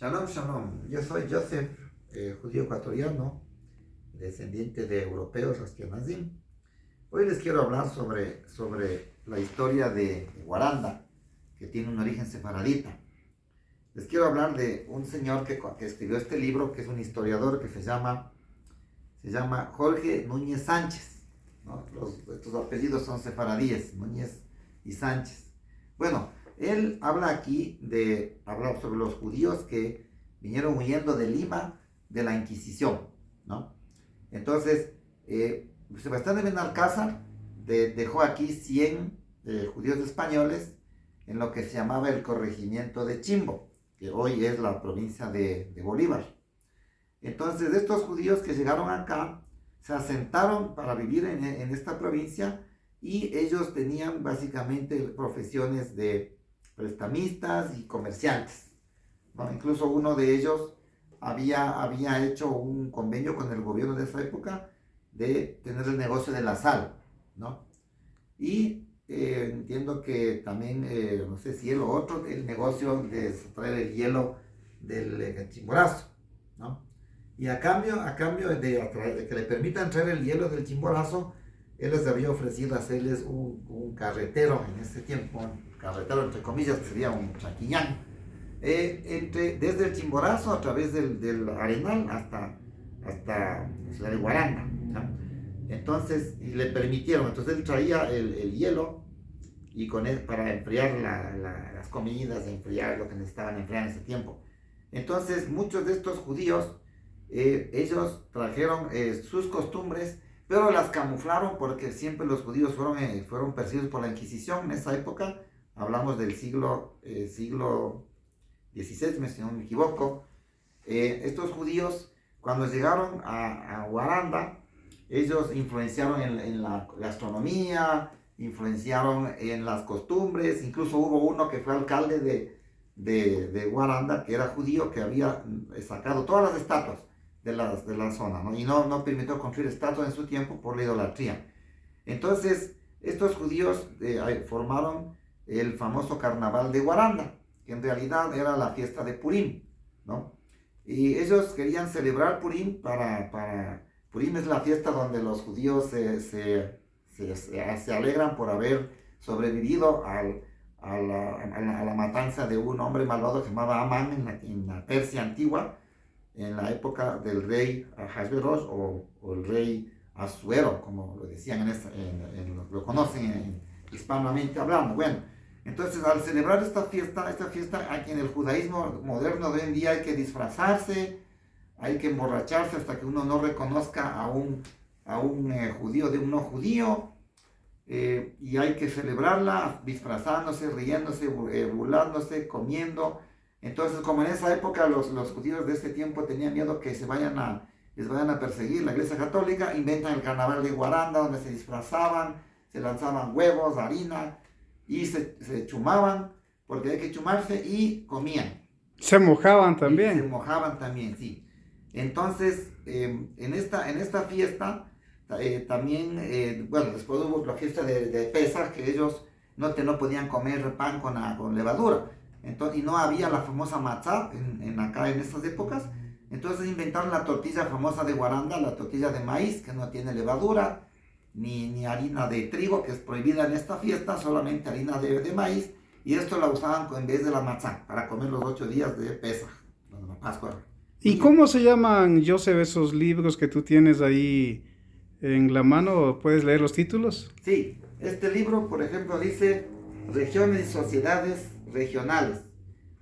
Shalom, shalom. Yo soy Joseph, judío ecuatoriano, descendiente de europeos Ashkenazim. Hoy les quiero hablar sobre la historia de Guaranda, que tiene un origen sefaradita. Les quiero hablar de un señor que escribió este libro, que es un historiador que se llama Jorge Núñez Sánchez, ¿no? Estos apellidos son sefaradíes, Núñez y Sánchez. Bueno, él habla sobre los judíos que vinieron huyendo de Lima de la Inquisición, ¿no? Entonces, Sebastián de Benalcázar dejó aquí 100 judíos españoles en lo que se llamaba el corregimiento de Chimbo, que hoy es la provincia de Bolívar. Entonces, estos judíos que llegaron acá se asentaron para vivir en esta provincia, y ellos tenían básicamente profesiones de prestamistas y comerciantes, ¿no? Incluso uno de ellos había hecho un convenio con el gobierno de esa época de tener el negocio de la sal, ¿no? Y entiendo que también, no sé si él o otro, el negocio de traer el hielo del Chimborazo, ¿no? Y a cambio de que le permitan traer el hielo del Chimborazo, él les había ofrecido hacerles un carretero en ese tiempo, un carretero entre comillas, que sería un chaquiñán, desde el Chimborazo a través del Arenal hasta la ciudad de Guaranda, ¿no? Entonces, y le permitieron, entonces él traía el hielo y con él para enfriar las comidas, enfriar lo que necesitaban enfriar en ese tiempo. Entonces, muchos de estos judíos, ellos trajeron sus costumbres, pero las camuflaron porque siempre los judíos fueron perseguidos por la Inquisición en esa época. Hablamos del siglo XVI, si no me equivoco. Estos judíos, cuando llegaron a Guaranda, ellos influenciaron en la gastronomía, influenciaron en las costumbres. Incluso hubo uno que fue alcalde de Guaranda, que era judío, que había sacado todas las estatuas de la zona, ¿no? Y no permitió construir estatuas en su tiempo por la idolatría. Entonces, estos judíos formaron el famoso carnaval de Guaranda, que en realidad era la fiesta de Purim, ¿no? Y ellos querían celebrar Purim Purim es la fiesta donde los judíos se alegran por haber sobrevivido a la matanza de un hombre malvado que se llamaba Amán en la Persia antigua, en la época del rey Ahasverosh o el rey Asuero, como lo decían lo conocen hispanamente hablando. Bueno, entonces al celebrar esta fiesta aquí en el judaísmo moderno de hoy en día hay que disfrazarse, hay que emborracharse hasta que uno no reconozca a un judío de un no judío, y hay que celebrarla disfrazándose, riéndose, burlándose, comiendo. Entonces, como en esa época los judíos de ese tiempo tenían miedo que les vayan a perseguir la Iglesia Católica, inventan el carnaval de Guaranda, donde se disfrazaban, se lanzaban huevos, harina, y se chumaban, porque hay que chumarse, y comían. Se mojaban también. Se mojaban también, sí. Entonces, en esta fiesta, también, bueno, después hubo la fiesta de Pesaj, que ellos no podían comer pan con levadura. Entonces, y no había la famosa matzá acá en estas épocas. Entonces inventaron la tortilla famosa de Guaranda, la tortilla de maíz, que no tiene levadura, ni harina de trigo, que es prohibida en esta fiesta, solamente harina de maíz. Y esto la usaban en vez de la matzá, para comer los 8 días de Pesaj, de la Pascua. ¿Y cómo se llaman, Joseph, esos libros que tú tienes ahí en la mano? ¿Puedes leer los títulos? Sí, este libro, por ejemplo, dice Regiones y Sociedades Regionales.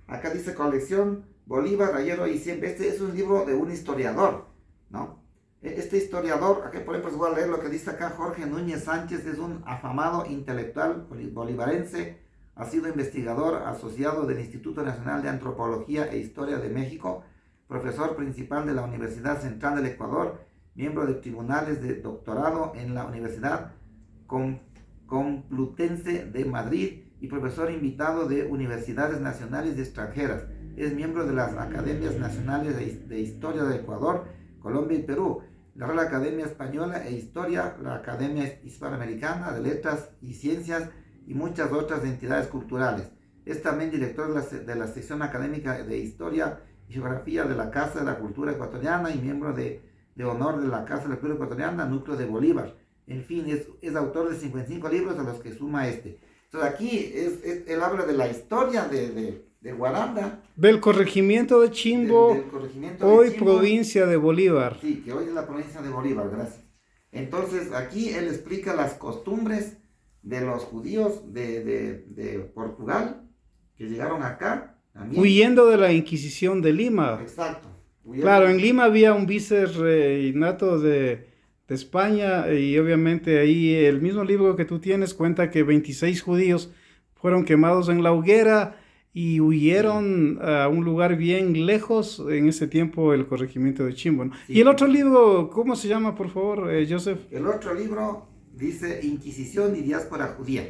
Acá dice Colección Bolívar, Rayero y Siempre. Este es un libro de un historiador, ¿no? Este historiador, aquí por ejemplo les voy a leer lo que dice acá. Jorge Núñez Sánchez es un afamado intelectual bolivarense, ha sido investigador asociado del Instituto Nacional de Antropología e Historia de México, profesor principal de la Universidad Central del Ecuador, miembro de tribunales de doctorado en la Universidad Complutense de Madrid y profesor invitado de universidades nacionales y extranjeras. Es miembro de las Academias Nacionales de Historia de Ecuador, Colombia y Perú, la Real Academia Española e Historia, la Academia Hispanoamericana de Letras y Ciencias y muchas otras entidades culturales. Es también director de la sección académica de Historia Geografía de la Casa de la Cultura Ecuatoriana y miembro de honor de la Casa de la Cultura Ecuatoriana, Núcleo de Bolívar. En fin, es autor de 55 libros a los que suma este. Entonces aquí él habla de la historia de Guaranda. Del corregimiento de Chimbo, Del corregimiento de hoy Chimbo. Provincia de Bolívar. Sí, que hoy es la provincia de Bolívar, gracias. Entonces aquí él explica las costumbres de los judíos de Portugal que llegaron acá. También. Huyendo de la Inquisición de Lima. Exacto. Claro, en Lima había un vicerreinato de España y obviamente ahí el mismo libro que tú tienes cuenta que 26 judíos fueron quemados en la hoguera y huyeron a un lugar bien lejos en ese tiempo, el corregimiento de Chimbo, ¿no? Sí. Y el otro libro, ¿cómo se llama, por favor, Joseph? El otro libro dice Inquisición y diáspora judía,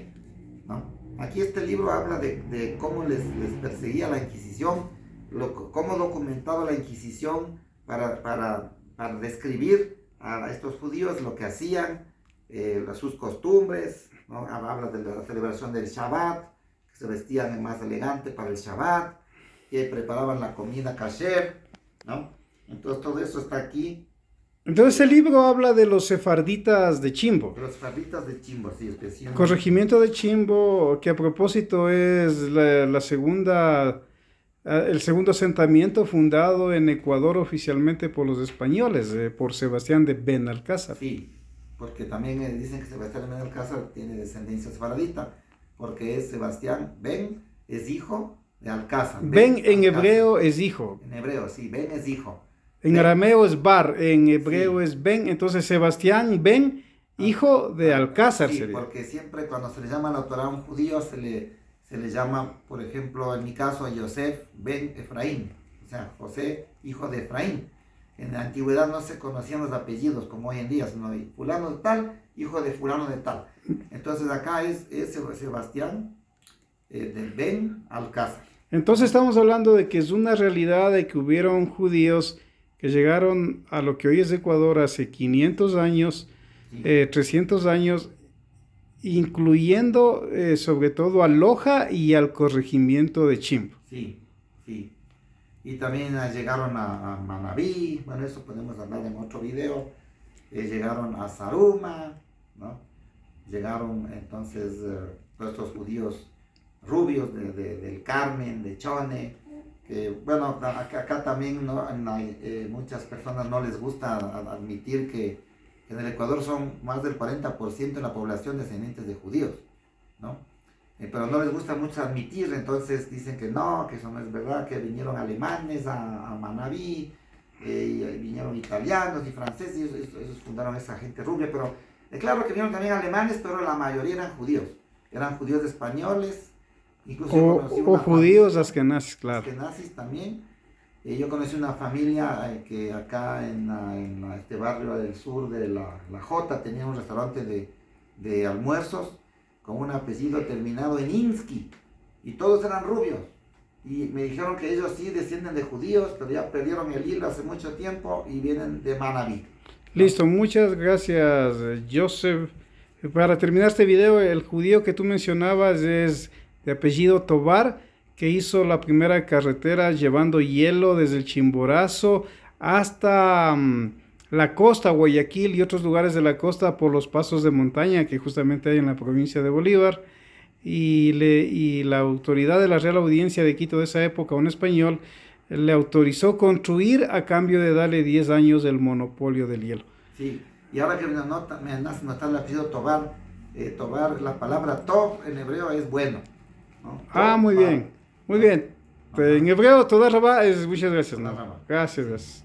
¿no? Aquí este libro habla de cómo les perseguía la Inquisición, cómo documentaba la Inquisición para describir a estos judíos lo que hacían, sus costumbres, ¿no? Habla de la celebración del Shabbat, que se vestían más elegante para el Shabbat, que preparaban la comida kasher, ¿no? Entonces todo eso está aquí. Entonces el libro habla de los sefarditas de Chimbo. De los sefarditas de Chimbo, sí, especialmente. Corregimiento de Chimbo, que a propósito es el segundo asentamiento fundado en Ecuador oficialmente por los españoles, por Sebastián de Benalcázar. Sí, porque también dicen que Sebastián de Benalcázar tiene descendencia sefaradita, porque es Sebastián Ben, es hijo de Alcázar. Ben en hebreo es hijo. En hebreo, sí, Ben es hijo. En arameo es Bar, en hebreo es Ben, entonces Sebastián Ben, hijo de Alcázar Sí, sería. porque siempre cuando se le llama a la Torá a un judío se le llama, por ejemplo, en mi caso, a Yosef Ben Efraín, o sea, José, hijo de Efraín. En la antigüedad no se conocían los apellidos como hoy en día, sino fulano de tal, hijo de fulano de tal. Entonces acá es Sebastián de Ben Alcázar. Entonces estamos hablando de que es una realidad de que hubieron judíos que llegaron a lo que hoy es Ecuador hace 500 años, Sí. 300 años, incluyendo sobre todo a Loja y al corregimiento de Chimbo. Sí, sí. Y también llegaron a Manabí, bueno, eso podemos hablar en otro video. Llegaron a Zaruma, ¿no? Llegaron entonces todos estos judíos rubios del Carmen, de Chone, que bueno, acá también ¿no? Muchas personas no les gusta admitir que en el Ecuador son más del 40% de la población descendientes de judíos, ¿no? Pero no les gusta mucho admitir, entonces dicen que no, que eso no es verdad, que vinieron alemanes a Manabí, y vinieron italianos y franceses, y ellos fundaron esa gente rubia, pero claro que vinieron también alemanes, pero la mayoría eran judíos españoles, incluso O judíos askenazis, claro. Askenazis también. Yo conocí una familia que acá en este barrio del sur de la Jota tenía un restaurante de almuerzos con un apellido terminado en Insky y todos eran rubios y me dijeron que ellos sí descienden de judíos, pero ya perdieron el hilo hace mucho tiempo y vienen de Manabí. Listo, muchas gracias, Joseph. Para terminar este video, el judío que tú mencionabas es de apellido Tobar, que hizo la primera carretera llevando hielo desde el Chimborazo hasta la costa, Guayaquil y otros lugares de la costa por los pasos de montaña que justamente hay en la provincia de Bolívar. Y la autoridad de la Real Audiencia de Quito de esa época, un español, le autorizó construir a cambio de darle 10 años del monopolio del hielo. Sí, y ahora que me hace notar el apellido Tobar, Tobar, la palabra Tov en hebreo es bueno, ¿no? Muy bien, muy bien. En hebreo, toda rabá es muchas gracias, ¿no? Gracias.